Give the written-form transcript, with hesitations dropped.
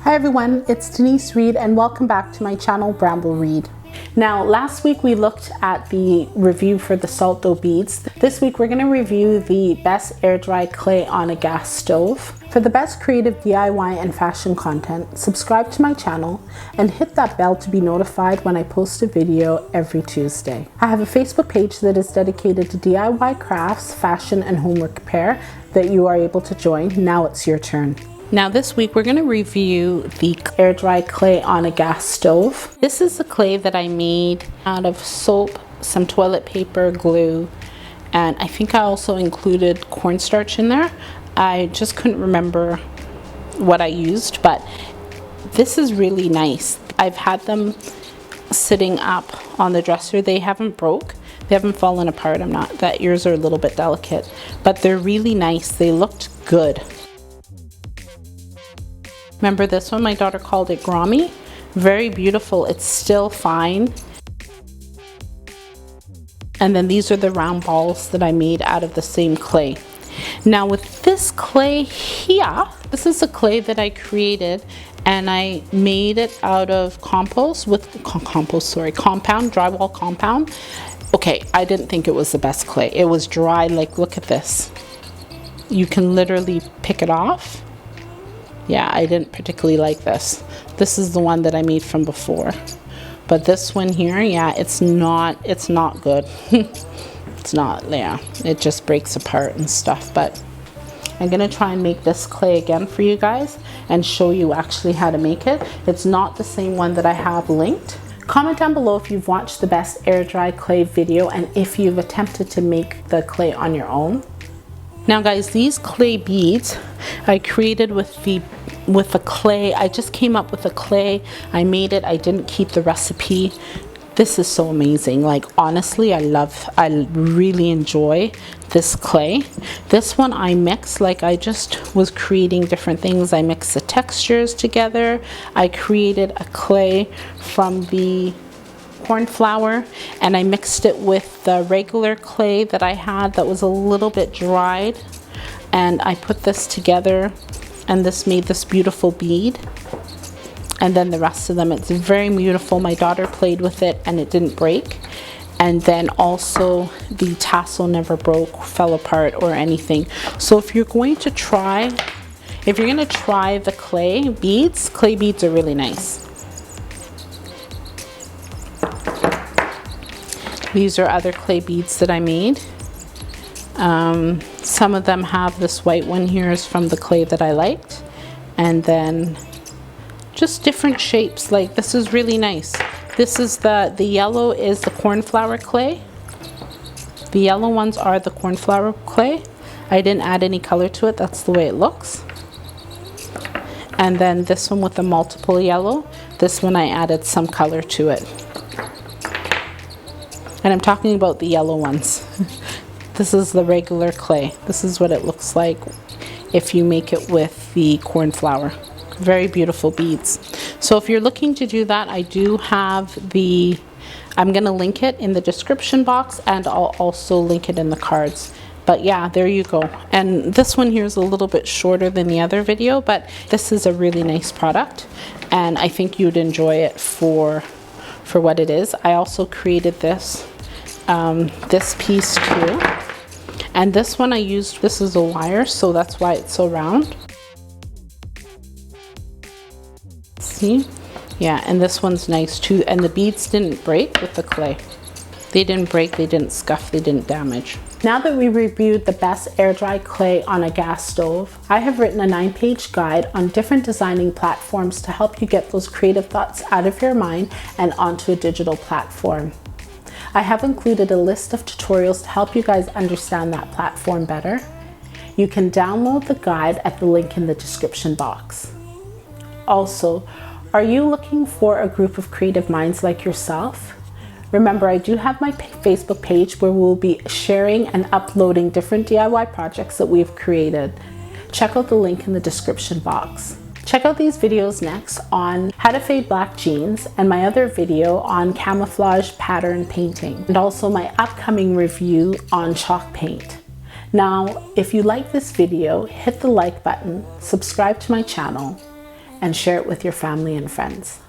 Hi everyone, it's Denise Reed and welcome back to my channel Bramble Reed. Now last week we looked at the review for the salt dough beads. This week we're going to review the best air dry clay on a gas stove. For the best creative DIY and fashion content, subscribe to my channel and hit that bell to be notified when I post a video every Tuesday. I have a Facebook page that is dedicated to DIY crafts, fashion and home repair that you are able to join. Now it's your turn. Now this week we're going to review the air dry clay on a gas stove. This is the clay that I made out of soap, some toilet paper, glue, and I think I also included cornstarch in there. I just couldn't remember what I used, but this is really nice. I've had them sitting up on the dresser. They haven't broke. They haven't fallen apart. That ears are a little bit delicate, but they're really nice. They looked good. Remember this one? My daughter called it Grommy. Very beautiful. It's still fine. And then these are the round balls that I made out of the same clay. Now with this clay here, this is a clay that I created and I made it out of compound, drywall compound. Okay, I didn't think it was the best clay. It was dry, like look at this. You can literally pick it off. Yeah, I didn't particularly like this. This is the one that I made from before. But this one here, yeah, it's not good. It's not, yeah, it just breaks apart and stuff. But I'm gonna try and make this clay again for you guys and show you actually how to make it. It's not the same one that I have linked. Comment down below if you've watched the best air dry clay video and if you've attempted to make the clay on your own. Now guys, these clay beads I created with the clay. I just came up with the clay. I made it. I didn't keep the recipe. This is so amazing. Like honestly, I really enjoy this clay. This one I mixed, like I just was creating different things. I mixed the textures together. I created a clay from the cornflour and I mixed it with the regular clay that I had that was a little bit dried, and I put this together and this made this beautiful bead. And then the rest of them, it's very beautiful. My daughter played with it and it didn't break. And then also the tassel never broke, fell apart or anything. So if you're going to try the clay beads are really nice. These are other clay beads that I made. Some of them have this white one here is from the clay that I liked. And then just different shapes. Like this is really nice. This is the yellow is the cornflour clay. The yellow ones are the cornflour clay. I didn't add any color to it. That's the way it looks. And then this one with the multiple yellow. This one I added some color to it. And I'm talking about the yellow ones. This is the regular clay. This is what it looks like if you make it with the cornflour. Very beautiful beads. So if you're looking to do that, I do have I'm gonna link it in the description box and I'll also link it in the cards. But yeah, there you go. And this one here is a little bit shorter than the other video, but this is a really nice product and I think you'd enjoy it for what it is. I also created this piece too. And this one this is a wire, so that's why it's so round. See? Yeah, and this one's nice too. And the beads didn't break with the clay. They didn't break, they didn't scuff, they didn't damage. Now that we reviewed the best air dry clay on a gas stove, I have written a 9-page guide on different designing platforms to help you get those creative thoughts out of your mind and onto a digital platform. I have included a list of tutorials to help you guys understand that platform better. You can download the guide at the link in the description box. Also, are you looking for a group of creative minds like yourself? Remember, I do have my Facebook page where we'll be sharing and uploading different DIY projects that we've created. Check out the link in the description box. Check out these videos next on how to fade black jeans and my other video on camouflage pattern painting, and also my upcoming review on chalk paint. Now, if you like this video, hit the like button, subscribe to my channel, and share it with your family and friends.